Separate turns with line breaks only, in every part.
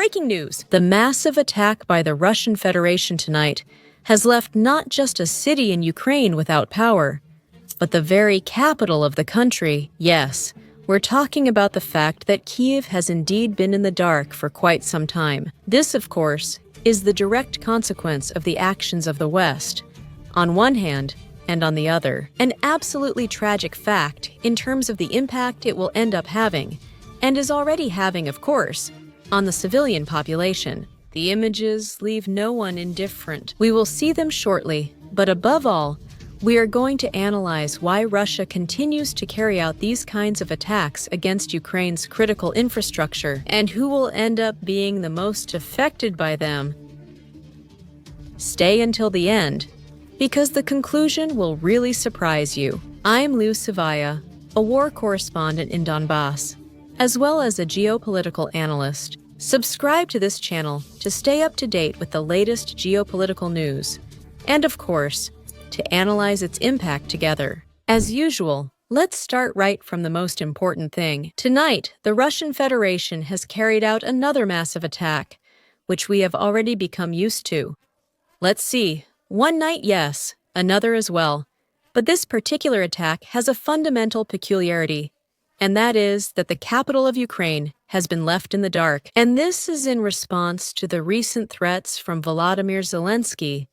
Breaking news! The massive attack by the Russian Federation tonight has left not just a city in Ukraine without power, but the very capital of the country. Yes, we're talking about the fact that Kyiv has indeed been in the dark for quite some time. This, of course, is the direct consequence of the actions of the West, on one hand, and on the other. An absolutely tragic fact in terms of the impact it will end up having, and is already having, of course, on the civilian population. The images leave no one indifferent. We will see them shortly, but above all, we are going to analyze why Russia continues to carry out these kinds of attacks against Ukraine's critical infrastructure and who will end up being the most affected by them. Stay until the end, because the conclusion will really surprise you. I'm Liu Sivaya, a war correspondent in Donbass, as well as a geopolitical analyst. Subscribe to this channel to stay up to date with the latest geopolitical news, and of course, to analyze its impact together. As usual, let's start right from the most important thing. Tonight, the Russian Federation has carried out another massive attack, which we have already become used to. Let's see. One night, yes, another as well. But this particular attack has a fundamental peculiarity, and that is that the capital of Ukraine has been left in the dark. And this is in response to the recent threats from Volodymyr Zelensky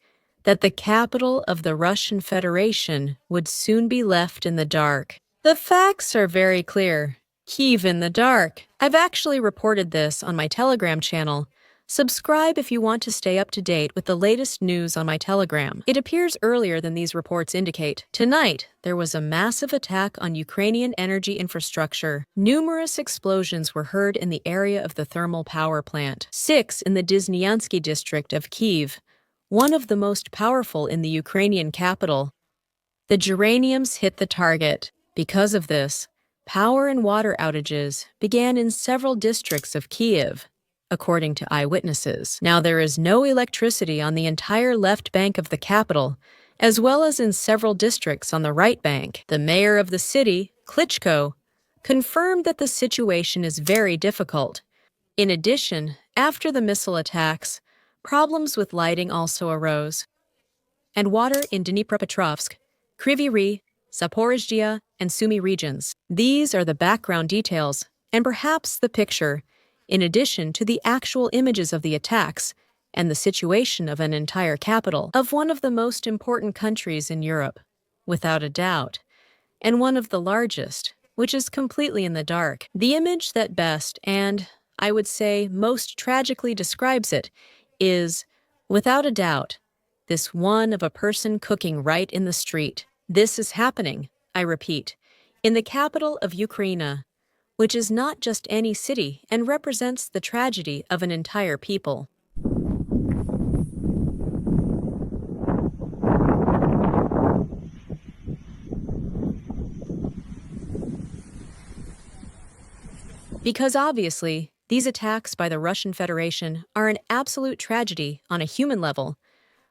that the capital of the Russian Federation would soon be left in the dark. The facts are very clear. Kyiv in the dark. I've actually reported this on my Telegram channel. Subscribe if you want to stay up to date with the latest news on my Telegram. It appears earlier than these reports indicate. Tonight, there was a massive attack on Ukrainian energy infrastructure. Numerous explosions were heard in the area of the thermal power plant. 6 in the Dizhnyansky district of Kyiv, one of the most powerful in the Ukrainian capital. The geraniums hit the target. Because of this, power and water outages began in several districts of Kyiv, according to eyewitnesses. Now, there is no electricity on the entire left bank of the capital, as well as in several districts on the right bank. The mayor of the city, Klitschko, confirmed that the situation is very difficult. In addition, after the missile attacks, problems with lighting also arose. And water in Dnipropetrovsk, Kryvyi Rih, Zaporizhzhia, and Sumy regions. These are the background details, and perhaps the picture, in addition to the actual images of the attacks and the situation of an entire capital of one of the most important countries in Europe, without a doubt, and one of the largest, which is completely in the dark. The image that best and, I would say, most tragically describes it is, without a doubt, this one of a person cooking right in the street. This is happening, I repeat, in the capital of Ukraine, which is not just any city and represents the tragedy of an entire people. Because obviously, these attacks by the Russian Federation are an absolute tragedy on a human level,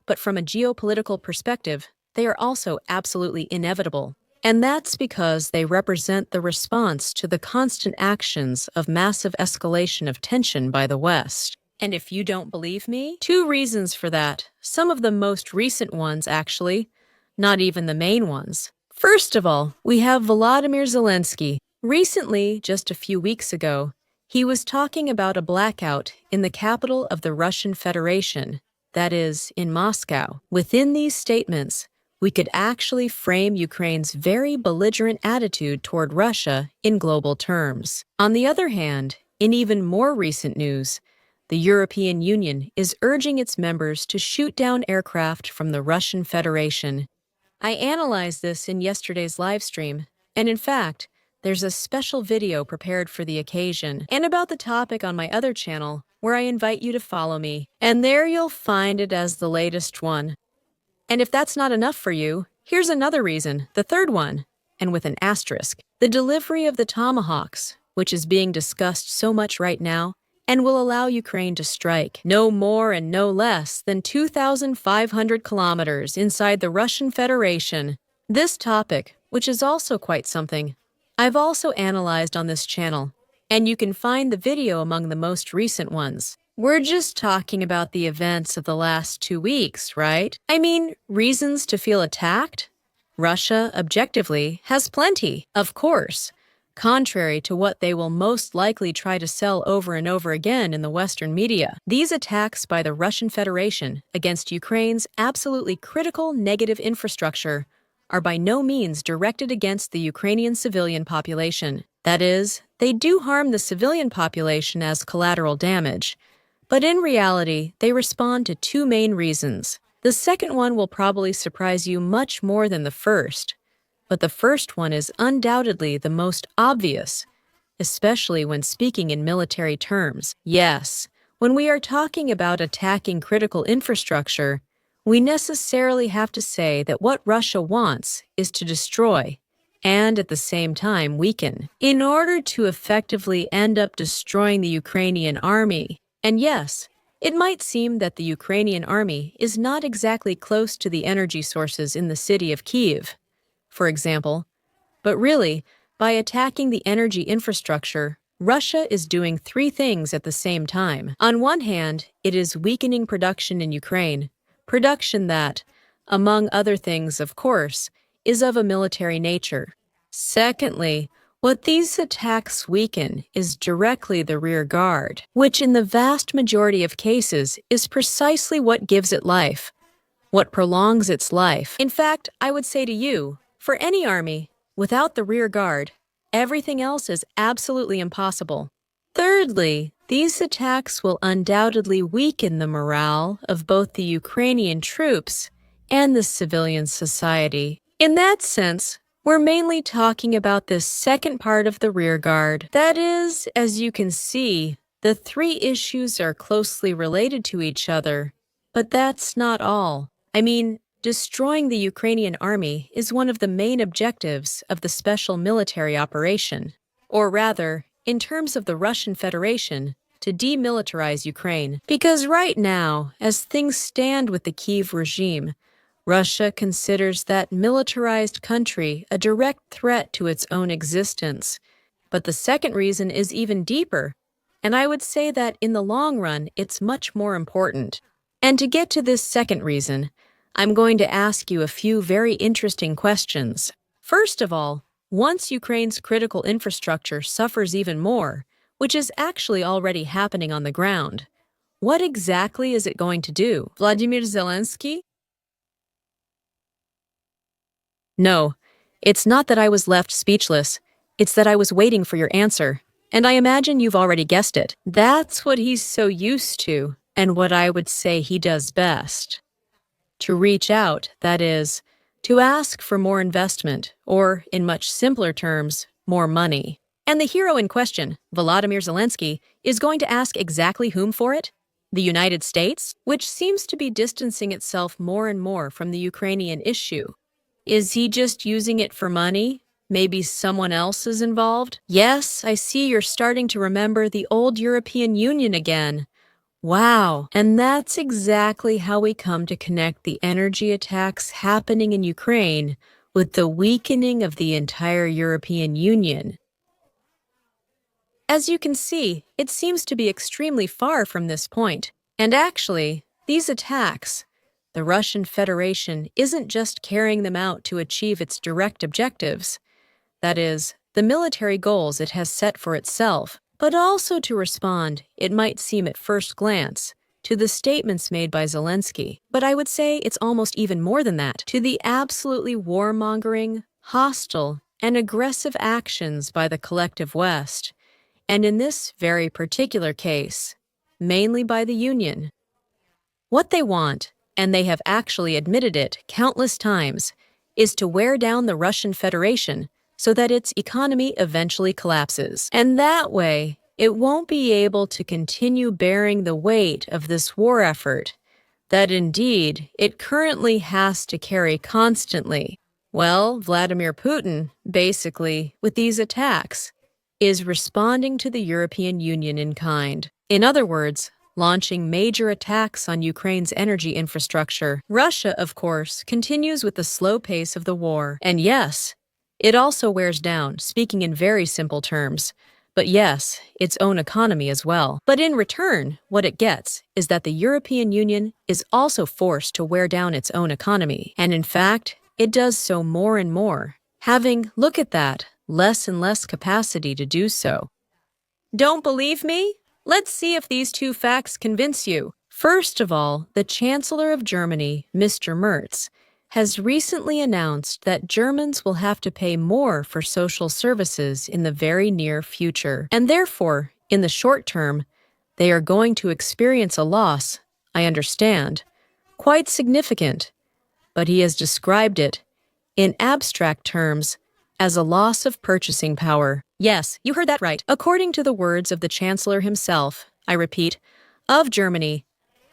but from a geopolitical perspective, they are also absolutely inevitable. And that's because they represent the response to the constant actions of massive escalation of tension by the West. And if you don't believe me, 2 reasons for that. Some of the most recent ones, actually, not even the main ones. First of all, we have Volodymyr Zelensky. Recently, just a few weeks ago, he was talking about a blackout in the capital of the Russian Federation, that is, in Moscow. Within these statements, we could actually frame Ukraine's very belligerent attitude toward Russia in global terms. On the other hand, in even more recent news, the European Union is urging its members to shoot down aircraft from the Russian Federation. I analyzed this in yesterday's live stream, and in fact, there's a special video prepared for the occasion, and about the topic on my other channel, where I invite you to follow me. And there you'll find it as the latest one. And if that's not enough for you, here's another reason, the third one, and with an asterisk. The delivery of the Tomahawks, which is being discussed so much right now, and will allow Ukraine to strike no more and no less than 2,500 kilometers inside the Russian Federation. This topic, which is also quite something, I've also analyzed on this channel, and you can find the video among the most recent ones. We're just talking about the events of the last 2 weeks, right? I mean, reasons to feel attacked? Russia, objectively, has plenty, of course, contrary to what they will most likely try to sell over and over again in the Western media. These attacks by the Russian Federation against Ukraine's absolutely critical negative infrastructure are by no means directed against the Ukrainian civilian population. That is, they do harm the civilian population as collateral damage, but in reality, they respond to two main reasons. The second one will probably surprise you much more than the first, but the first one is undoubtedly the most obvious, especially when speaking in military terms. Yes, when we are talking about attacking critical infrastructure, we necessarily have to say that what Russia wants is to destroy and at the same time weaken, in order to effectively end up destroying the Ukrainian army. And yes, it might seem that the Ukrainian army is not exactly close to the energy sources in the city of Kyiv, for example, but really, by attacking the energy infrastructure, Russia is doing three things at the same time. On one hand, it is weakening production in Ukraine, production that, among other things, of course, is of a military nature. Secondly, what these attacks weaken is directly the rear guard, which in the vast majority of cases is precisely what gives it life, what prolongs its life. In fact, I would say to you, for any army, without the rear guard, everything else is absolutely impossible. Thirdly, these attacks will undoubtedly weaken the morale of both the Ukrainian troops and the civilian society. In that sense, we're mainly talking about this second part of the rear guard. That is, as you can see, the three issues are closely related to each other. But that's not all. I mean, destroying the Ukrainian army is one of the main objectives of the special military operation. Or rather, in terms of the Russian Federation, to demilitarize Ukraine. Because right now, as things stand with the Kyiv regime, Russia considers that militarized country a direct threat to its own existence. But the second reason is even deeper, and I would say that in the long run, it's much more important. And to get to this second reason, I'm going to ask you a few very interesting questions. First of all, once Ukraine's critical infrastructure suffers even more, which is actually already happening on the ground, what exactly is it going to do? Vladimir Zelensky? No, it's not that I was left speechless. It's that I was waiting for your answer. And I imagine you've already guessed it. That's what he's so used to, and what I would say he does best. To reach out, that is, to ask for more investment, or, in much simpler terms, more money. And the hero in question, Volodymyr Zelensky, is going to ask exactly whom for it? The United States, which seems to be distancing itself more and more from the Ukrainian issue. Is he just using it for money? Maybe someone else is involved? Yes, I see you're starting to remember the old European Union again. Wow, and that's exactly how we come to connect the energy attacks happening in Ukraine with the weakening of the entire European Union. As you can see, it seems to be extremely far from this point. And actually, these attacks, the Russian Federation isn't just carrying them out to achieve its direct objectives, that is, the military goals it has set for itself, but also to respond, it might seem at first glance, to the statements made by Zelensky. But I would say it's almost even more than that, to the absolutely warmongering, hostile, and aggressive actions by the collective West, and in this very particular case, mainly by the Union. What they want, and they have actually admitted it countless times, is to wear down the Russian Federation so that its economy eventually collapses. And that way, it won't be able to continue bearing the weight of this war effort that indeed it currently has to carry constantly. Well, Vladimir Putin, basically, with these attacks, is responding to the European Union in kind. In other words, launching major attacks on Ukraine's energy infrastructure. Russia, of course, continues with the slow pace of the war. And yes, it also wears down, speaking in very simple terms, but yes, its own economy as well. But in return, what it gets is that the European Union is also forced to wear down its own economy. And in fact, it does so more and more, having, look at that, less and less capacity to do so. Don't believe me? Let's see if these two facts convince you. First of all, the Chancellor of Germany, Mr. Merz, has recently announced that Germans will have to pay more for social services in the very near future. And therefore, in the short term, they are going to experience a loss, I understand, quite significant. But he has described it, in abstract terms, as a loss of purchasing power. Yes, you heard that right. According to the words of the Chancellor himself, I repeat, of Germany,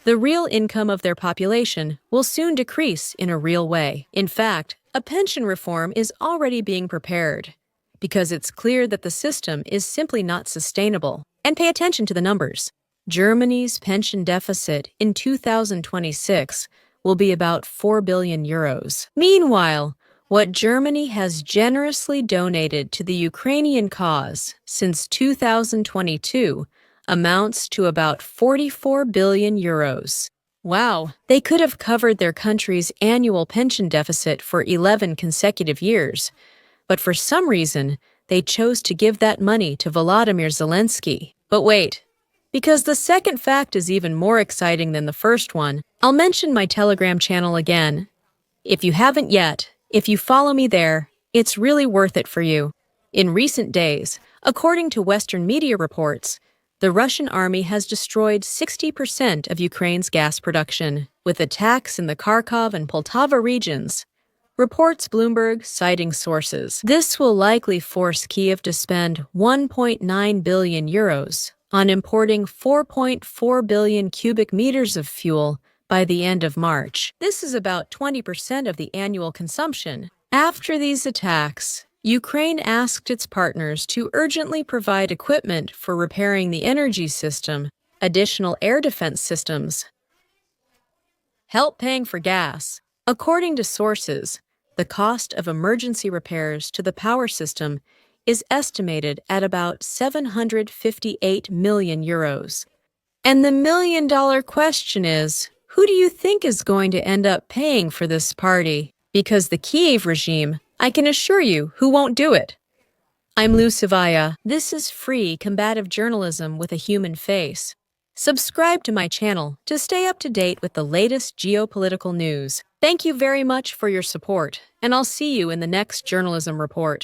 the real income of their population will soon decrease in a real way. In fact, a pension reform is already being prepared because it's clear that the system is simply not sustainable. And pay attention to the numbers. Germany's pension deficit in 2026 will be about 4 billion euros. Meanwhile, what Germany has generously donated to the Ukrainian cause since 2022 amounts to about 44 billion euros. Wow, they could have covered their country's annual pension deficit for 11 consecutive years, but for some reason, they chose to give that money to Volodymyr Zelensky. But wait, because the second fact is even more exciting than the first one, I'll mention my Telegram channel again. If you haven't yet, if you follow me there, it's really worth it for you. In recent days, according to Western media reports, the Russian army has destroyed 60% of Ukraine's gas production, with attacks in the Kharkov and Poltava regions. Reports Bloomberg citing sources. This will likely force Kyiv to spend 1.9 billion euros on importing 4.4 billion cubic meters of fuel by the end of March. This is about 20% of the annual consumption. After these attacks, Ukraine asked its partners to urgently provide equipment for repairing the energy system, additional air defense systems, help paying for gas. According to sources, the cost of emergency repairs to the power system is estimated at about 758 million euros. And the million-dollar question is, who do you think is going to end up paying for this party? Because the Kyiv regime, I can assure you, who won't do it. I'm Liu Sivaya. This is free, combative journalism with a human face. Subscribe to my channel to stay up to date with the latest geopolitical news. Thank you very much for your support, and I'll see you in the next journalism report.